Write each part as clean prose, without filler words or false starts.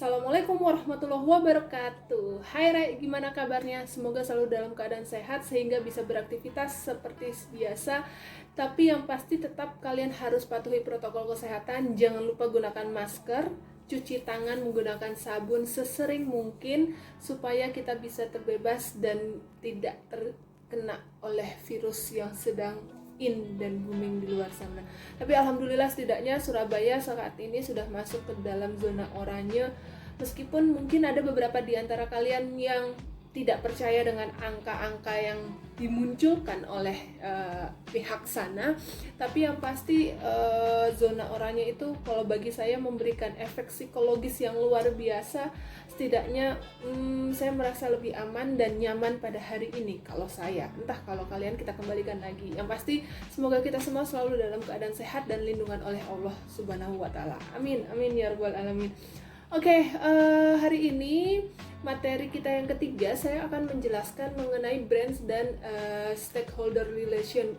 Assalamualaikum warahmatullahi wabarakatuh. Hai Re, gimana kabarnya? Semoga selalu dalam keadaan sehat sehingga bisa beraktivitas seperti biasa. Tapi yang pasti tetap kalian harus patuhi protokol kesehatan. Jangan lupa gunakan masker, cuci tangan menggunakan sabun sesering mungkin supaya kita bisa terbebas dan tidak terkena oleh virus yang sedang in dan booming di luar sana. Tapi alhamdulillah setidaknya Surabaya saat ini sudah masuk ke dalam zona oranye. Meskipun mungkin ada beberapa di antara kalian yang tidak percaya dengan angka-angka yang dimunculkan oleh pihak sana, tapi yang pasti zona oranye itu kalau bagi saya memberikan efek psikologis yang luar biasa. Setidaknya saya merasa lebih aman dan nyaman pada hari ini kalau saya. Entah kalau kalian, kita kembalikan lagi. Yang pasti semoga kita semua selalu dalam keadaan sehat dan lindungan oleh Allah Subhanahu wa taala. Amin amin ya rabbal alamin. Oke, hari ini materi kita yang ketiga, saya akan menjelaskan mengenai brands dan stakeholder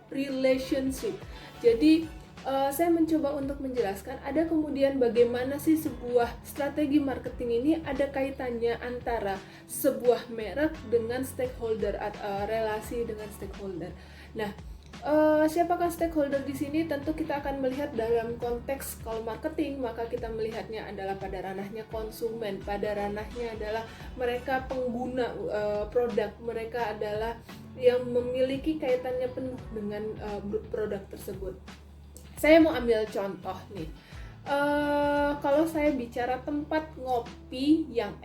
relationship. Jadi saya mencoba untuk menjelaskan ada kemudian bagaimana sih sebuah strategi marketing ini ada kaitannya antara sebuah merek dengan stakeholder atau relasi dengan stakeholder. Nah, siapakah stakeholder di sini? Tentu kita akan melihat dalam konteks kalau marketing, maka kita melihatnya adalah pada ranahnya konsumen, pada ranahnya adalah mereka pengguna produk, mereka adalah yang memiliki kaitannya penuh dengan produk tersebut. Saya mau ambil contoh nih. Kalau saya bicara tempat ngopi yang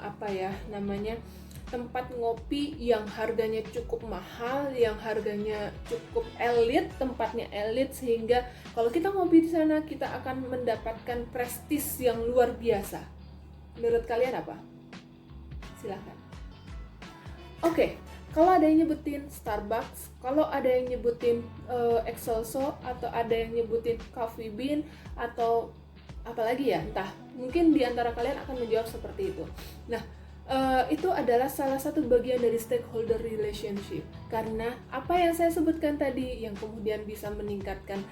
apa ya namanya, tempat ngopi yang harganya cukup mahal, yang harganya cukup elit, tempatnya elit, sehingga kalau kita ngopi di sana kita akan mendapatkan prestis yang luar biasa. Menurut kalian apa? Silahkan. Oke, kalau ada yang nyebutin Starbucks, kalau ada yang nyebutin Excelso, atau ada yang nyebutin Coffee Bean, atau apalagi ya, entah. Mungkin di antara kalian akan menjawab seperti itu. Nah, itu adalah salah satu bagian dari stakeholder relationship, karena apa yang saya sebutkan tadi yang kemudian bisa meningkatkan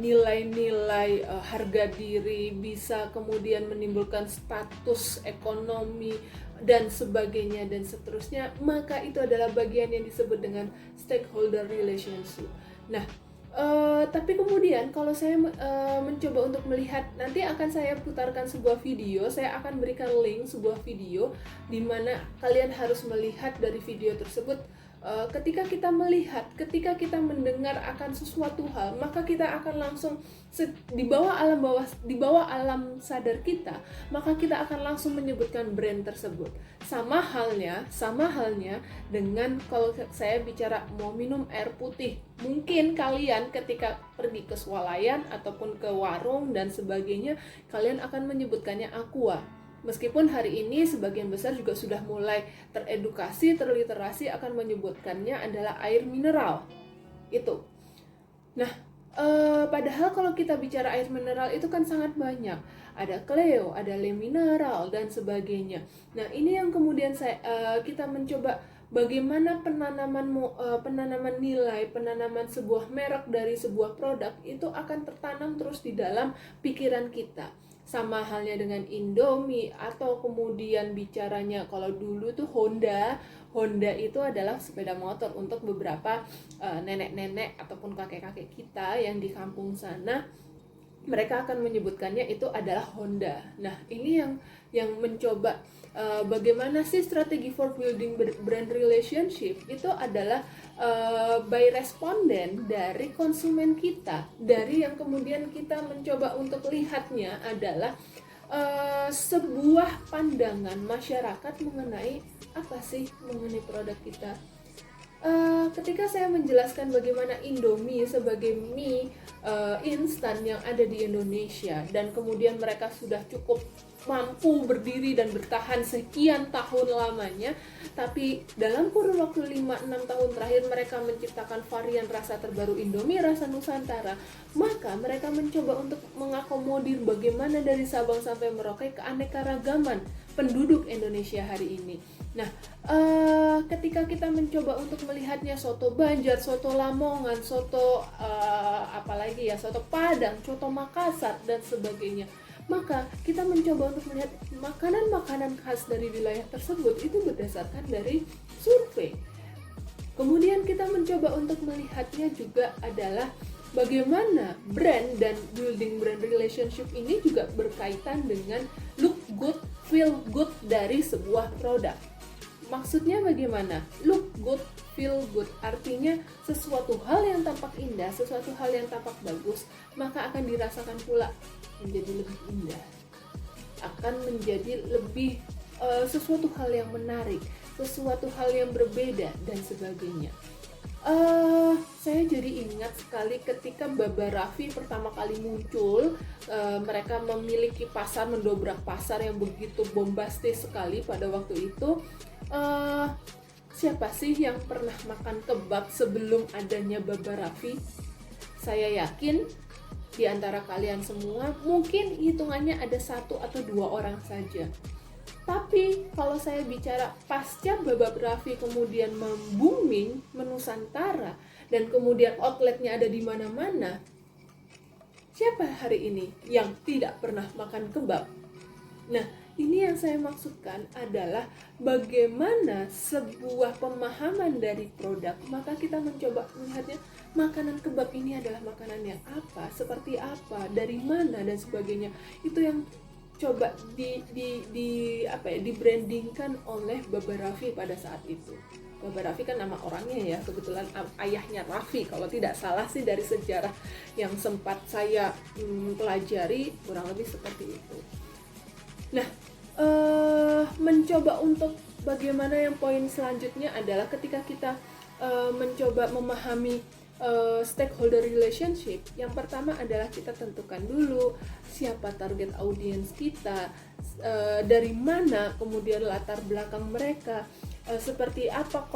nilai-nilai harga diri, bisa kemudian menimbulkan status ekonomi dan sebagainya dan seterusnya, maka itu adalah bagian yang disebut dengan stakeholder relationship. Nah, tapi kemudian kalau saya mencoba untuk melihat, nanti akan saya putarkan sebuah video, saya akan berikan link sebuah video di mana kalian harus melihat dari video tersebut. Ketika kita melihat, ketika kita mendengar akan sesuatu hal, maka kita akan langsung di bawah alam sadar kita, maka kita akan langsung menyebutkan brand tersebut. Sama halnya dengan kalau saya bicara mau minum air putih, mungkin kalian ketika pergi ke swalayan ataupun ke warung dan sebagainya, kalian akan menyebutkannya Aqua. Meskipun hari ini sebagian besar juga sudah mulai teredukasi, terliterasi akan menyebutkannya adalah air mineral. Itu. Nah, padahal kalau kita bicara air mineral itu kan sangat banyak. Ada Cleo, ada Le Mineral dan sebagainya. Nah, ini yang kemudian kita mencoba bagaimana penanaman nilai, penanaman sebuah merek dari sebuah produk itu akan tertanam terus di dalam pikiran kita. Sama halnya dengan Indomie, atau kemudian bicaranya kalau dulu tuh Honda itu adalah sepeda motor untuk beberapa nenek-nenek ataupun kakek-kakek kita yang di kampung sana, mereka akan menyebutkannya itu adalah Honda. Nah, ini yang mencoba bagaimana sih strategi for building brand relationship itu adalah by responden dari konsumen kita, dari yang kemudian kita mencoba untuk lihatnya adalah sebuah pandangan masyarakat mengenai apa sih mengenai produk kita. Ketika saya menjelaskan bagaimana Indomie sebagai mie instan yang ada di Indonesia, dan kemudian mereka sudah cukup mampu berdiri dan bertahan sekian tahun lamanya, tapi dalam kurun waktu 5-6 tahun terakhir mereka menciptakan varian rasa terbaru Indomie rasa Nusantara, maka mereka mencoba untuk mengakomodir bagaimana dari Sabang sampai Merauke keanekaragaman penduduk Indonesia hari ini. Nah, ketika kita mencoba untuk melihatnya soto Banjar, soto Lamongan, soto apalagi ya, soto Padang, soto Makassar dan sebagainya, Maka kita mencoba untuk melihat makanan-makanan khas dari wilayah tersebut itu berdasarkan dari survei. Kemudian kita mencoba untuk melihatnya juga adalah bagaimana brand dan building brand relationship ini juga berkaitan dengan look good, feel good dari sebuah produk. Maksudnya bagaimana? Look good, feel good. Artinya sesuatu hal yang tampak indah, sesuatu hal yang tampak bagus, maka akan dirasakan pula menjadi lebih indah. Akan menjadi lebih sesuatu hal yang menarik, sesuatu hal yang berbeda dan sebagainya. Saya jadi ingat sekali ketika Baba Raffi pertama kali muncul, mereka memiliki pasar, mendobrak pasar yang begitu bombastis sekali pada waktu itu. Siapa sih yang pernah makan kebab sebelum adanya Baba Raffi? Saya yakin di antara kalian semua mungkin hitungannya ada 1 atau 2 orang saja. Tapi kalau saya bicara pasca Baba Raffi kemudian membooming menusantara dan kemudian outletnya ada di mana-mana, siapa hari ini yang tidak pernah makan kebab? Nah, ini yang saya maksudkan adalah bagaimana sebuah pemahaman dari produk, maka kita mencoba melihatnya makanan kebab ini adalah makanan yang apa, seperti apa, dari mana dan sebagainya. Itu yang coba dibrandingkan oleh Baba Raffi pada saat itu. Baba Raffi kan nama orangnya ya, kebetulan ayahnya Raffi kalau tidak salah sih, dari sejarah yang sempat saya pelajari kurang lebih seperti itu. Nah, mencoba untuk bagaimana yang poin selanjutnya adalah ketika kita mencoba memahami stakeholder relationship, yang pertama adalah kita tentukan dulu siapa target audiens kita, dari mana kemudian latar belakang mereka, seperti apa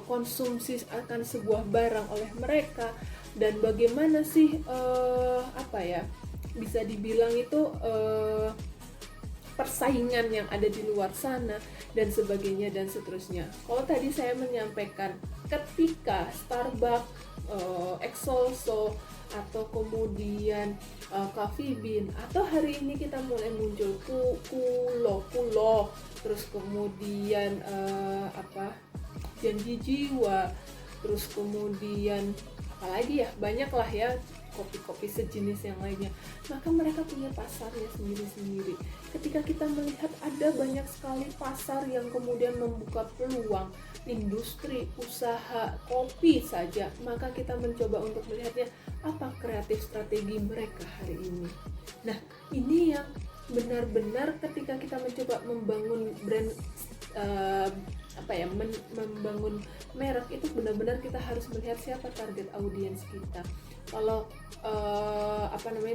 konsumsi akan sebuah barang oleh mereka, dan bagaimana sih bisa dibilang itu persaingan yang ada di luar sana dan sebagainya dan seterusnya. Kalau tadi saya menyampaikan ketika Starbucks, Exolso, atau kemudian Coffee Bean, atau hari ini kita mulai muncul Kulo, terus kemudian Janji Jiwa, terus kemudian apalagi ya, banyak lah ya kopi-kopi sejenis yang lainnya. Maka mereka punya pasarnya sendiri-sendiri. Ketika kita melihat ada banyak sekali pasar yang kemudian membuka peluang industri usaha kopi saja, maka kita mencoba untuk melihatnya apa kreatif strategi mereka hari ini. Nah, ini yang benar-benar ketika kita mencoba membangun brand membangun merek, itu benar-benar kita harus melihat siapa target audiens kita. Kalau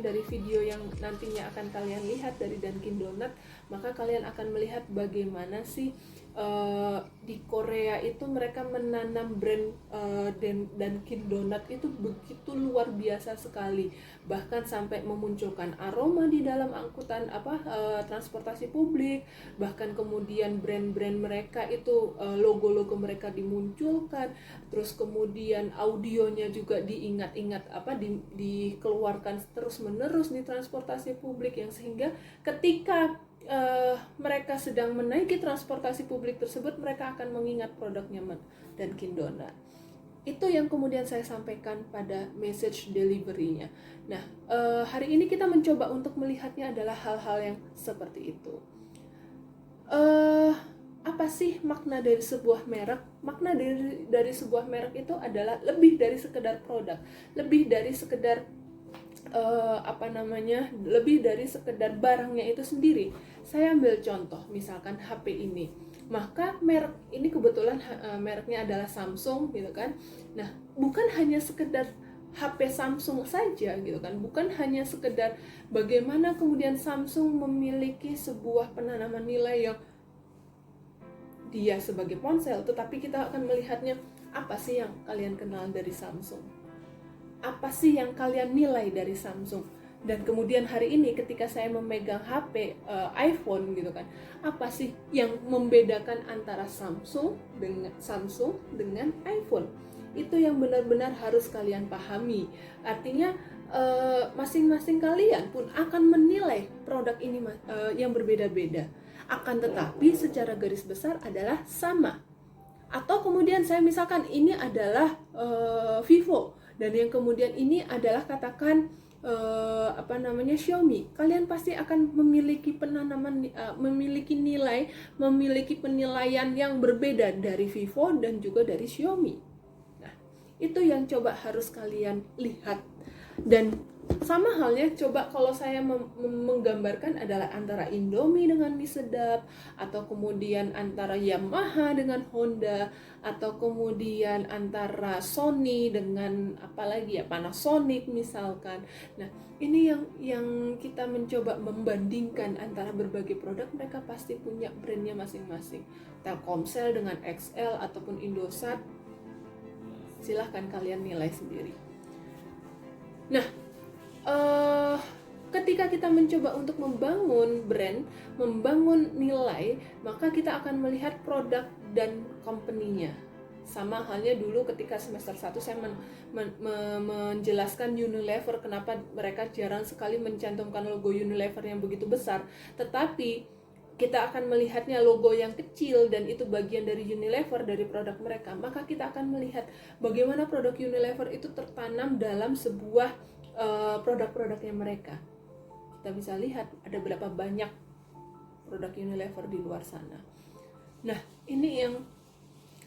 dari video yang nantinya akan kalian lihat dari Dunkin Donut, maka kalian akan melihat bagaimana sih di Korea itu mereka menanam brand Dunkin Donut itu begitu luar biasa sekali, bahkan sampai memunculkan aroma di dalam angkutan transportasi publik, bahkan kemudian brand-brand mereka itu logo-logo mereka dimunculkan, terus kemudian audionya juga diingat-ingat dikeluarkan terus-menerus di transportasi publik, yang sehingga ketika mereka sedang menaiki transportasi publik tersebut, mereka akan mengingat produknya Dunkin Donut. Itu yang kemudian saya sampaikan pada message delivery-nya. Nah, hari ini kita mencoba untuk melihatnya adalah hal-hal yang seperti itu. Apa sih makna dari sebuah merek? Makna dari sebuah merek itu adalah lebih dari sekedar produk, lebih dari sekedar lebih dari sekedar barangnya itu sendiri. Saya ambil contoh, misalkan HP ini. Maka merek ini kebetulan mereknya adalah Samsung gitu kan. Nah, bukan hanya sekedar HP Samsung saja gitu kan, bukan hanya sekedar bagaimana kemudian Samsung memiliki sebuah penanaman nilai yang dia sebagai ponsel, tetapi kita akan melihatnya apa sih yang kalian kenal dari Samsung, apa sih yang kalian nilai dari Samsung. Dan kemudian hari ini ketika saya memegang HP iPhone gitu kan, apa sih yang membedakan antara Samsung dengan iPhone? Itu yang benar-benar harus kalian pahami. Artinya masing-masing kalian pun akan menilai produk ini yang berbeda-beda. Akan tetapi secara garis besar adalah sama. Atau kemudian saya misalkan ini adalah Vivo dan yang kemudian ini adalah katakan Xiaomi. Kalian pasti akan memiliki memiliki nilai, memiliki penilaian yang berbeda dari Vivo dan juga dari Xiaomi. Nah, itu yang coba harus kalian lihat. Dan sama halnya coba kalau saya menggambarkan adalah antara Indomie dengan mie sedap, atau kemudian antara Yamaha dengan Honda, atau kemudian antara Sony dengan Panasonic misalkan. Nah, ini yang kita mencoba membandingkan antara berbagai produk. Mereka pasti punya brandnya masing-masing. Telkomsel dengan XL ataupun Indosat, silahkan kalian nilai sendiri. Nah, ketika kita mencoba untuk membangun brand, membangun nilai, maka kita akan melihat produk dan company-nya. Sama halnya dulu ketika semester 1 saya menjelaskan Unilever, kenapa mereka jarang sekali mencantumkan logo Unilever yang begitu besar, tetapi kita akan melihatnya logo yang kecil dan itu bagian dari Unilever, dari produk mereka. Maka kita akan melihat bagaimana produk Unilever itu tertanam dalam sebuah produk-produknya mereka. Kita bisa lihat ada berapa banyak produk Unilever di luar sana. Nah, ini yang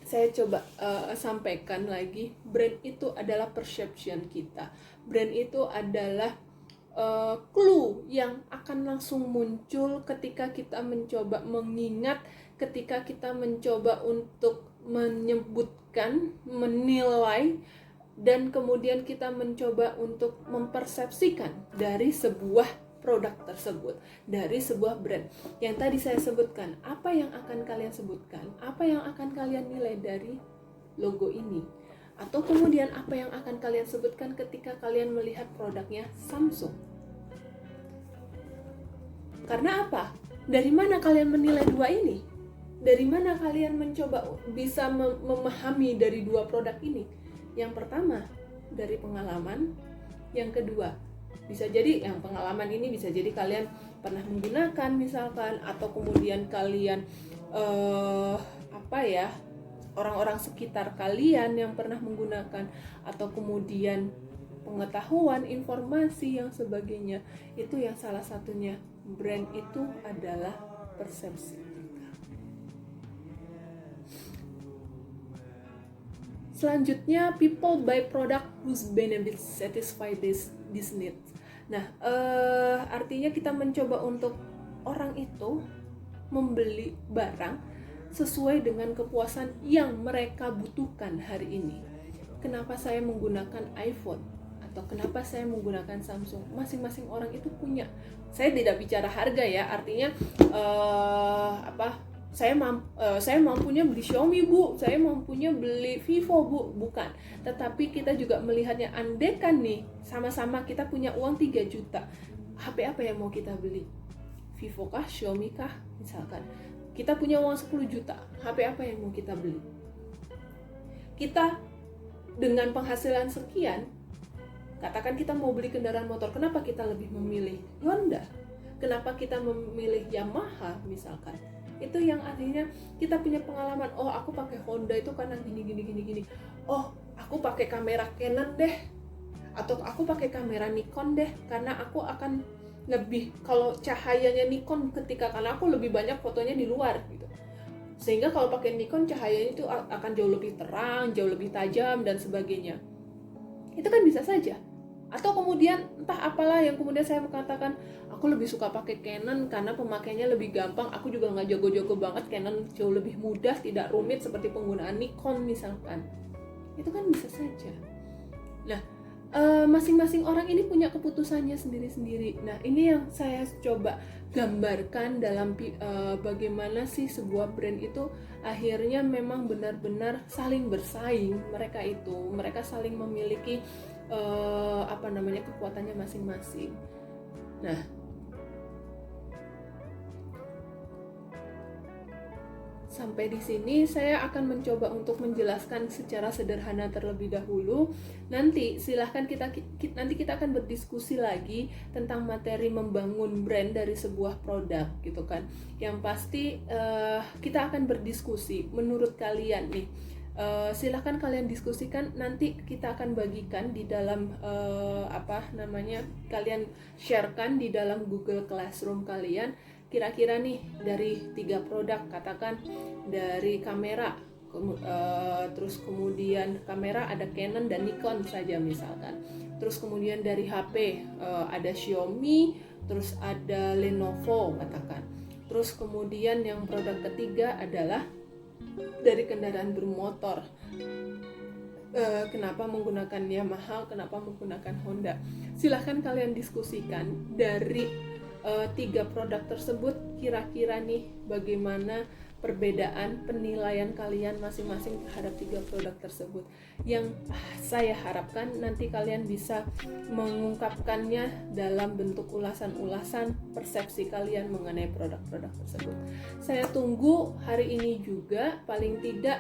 saya coba sampaikan lagi. Brand itu adalah perception kita. Brand itu adalah clue yang akan langsung muncul ketika kita mencoba mengingat, ketika kita mencoba untuk menyebutkan, menilai, dan kemudian kita mencoba untuk mempersepsikan dari sebuah produk tersebut, dari sebuah brand. Yang tadi saya sebutkan, apa yang akan kalian sebutkan, apa yang akan kalian nilai dari logo ini, atau kemudian apa yang akan kalian sebutkan ketika kalian melihat produknya Samsung. Karena apa? Dari mana kalian menilai dua ini? Dari mana kalian mencoba bisa memahami dari dua produk ini? Yang pertama, dari pengalaman. Yang kedua, bisa jadi yang pengalaman ini bisa jadi kalian pernah menggunakan misalkan, atau kemudian kalian orang-orang sekitar kalian yang pernah menggunakan, atau kemudian pengetahuan, informasi yang sebagainya. Itu yang salah satunya. Brand itu adalah persepsi kita. Selanjutnya, people buy product whose benefits satisfy this need. Nah, artinya kita mencoba untuk orang itu membeli barang sesuai dengan kepuasan yang mereka butuhkan hari ini. Kenapa saya menggunakan iPhone? Atau kenapa saya menggunakan Samsung? Masing-masing orang itu punya. Saya tidak bicara harga ya, artinya saya mampunya beli Xiaomi bu, saya mampunya beli Vivo bu, bukan. Tetapi kita juga melihatnya, andekan nih sama-sama kita punya uang 3 juta, HP apa yang mau kita beli? Vivo kah, Xiaomi kah misalkan. Kita punya uang 10 juta, HP apa yang mau kita beli? Kita dengan penghasilan sekian, katakan kita mau beli kendaraan motor, kenapa kita lebih memilih Honda? Kenapa kita memilih Yamaha misalkan? Itu yang artinya kita punya pengalaman. Oh, aku pakai Honda itu karena gini. Oh, aku pakai kamera Canon deh, atau aku pakai kamera Nikon deh, karena aku akan lebih, kalau cahayanya Nikon karena aku lebih banyak fotonya di luar gitu. Sehingga kalau pakai Nikon cahayanya itu akan jauh lebih terang, jauh lebih tajam dan sebagainya. Itu kan bisa saja. Atau kemudian entah apalah yang kemudian saya mengatakan aku lebih suka pakai Canon karena pemakaiannya lebih gampang, aku juga nggak jago-jago banget, Canon jauh lebih mudah, tidak rumit seperti penggunaan Nikon misalkan. Itu kan bisa saja. Nah, masing-masing orang ini punya keputusannya sendiri-sendiri. Nah, ini yang saya coba gambarkan dalam bagaimana sih sebuah brand itu akhirnya memang benar-benar saling bersaing. Mereka saling memiliki kekuatannya masing-masing. Nah, Sampai di sini saya akan mencoba untuk menjelaskan secara sederhana terlebih dahulu. Nanti silahkan nanti kita akan berdiskusi lagi tentang materi membangun brand dari sebuah produk gitu kan. Yang pasti kita akan berdiskusi menurut kalian nih. Silahkan kalian diskusikan, nanti kita akan bagikan di dalam kalian sharekan di dalam Google Classroom kalian. Kira-kira nih dari 3 produk, katakan dari kamera, terus kemudian kamera ada Canon dan Nikon saja misalkan, terus kemudian dari HP ada Xiaomi, terus ada Lenovo katakan, terus kemudian yang produk ketiga adalah dari kendaraan bermotor. Kenapa menggunakan Yamaha, kenapa menggunakan Honda. Silahkan kalian diskusikan dari 3 produk tersebut, kira-kira nih bagaimana perbedaan penilaian kalian masing-masing terhadap 3 produk tersebut. Yang saya harapkan nanti kalian bisa mengungkapkannya dalam bentuk ulasan-ulasan persepsi kalian mengenai produk-produk tersebut. Saya tunggu hari ini juga, paling tidak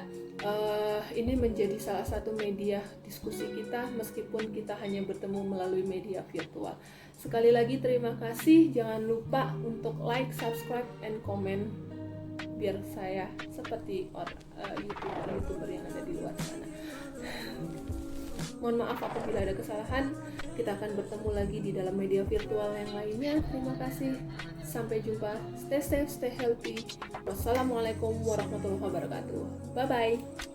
ini menjadi salah satu media diskusi kita meskipun kita hanya bertemu melalui media virtual. Sekali lagi terima kasih, jangan lupa untuk like, subscribe, and comment biar saya seperti YouTuber yang ada di luar sana. Mohon maaf apabila ada kesalahan. Kita akan bertemu lagi di dalam media virtual yang lainnya. Terima kasih. Sampai jumpa. Stay safe, stay healthy. Wassalamualaikum warahmatullahi wabarakatuh. Bye-bye.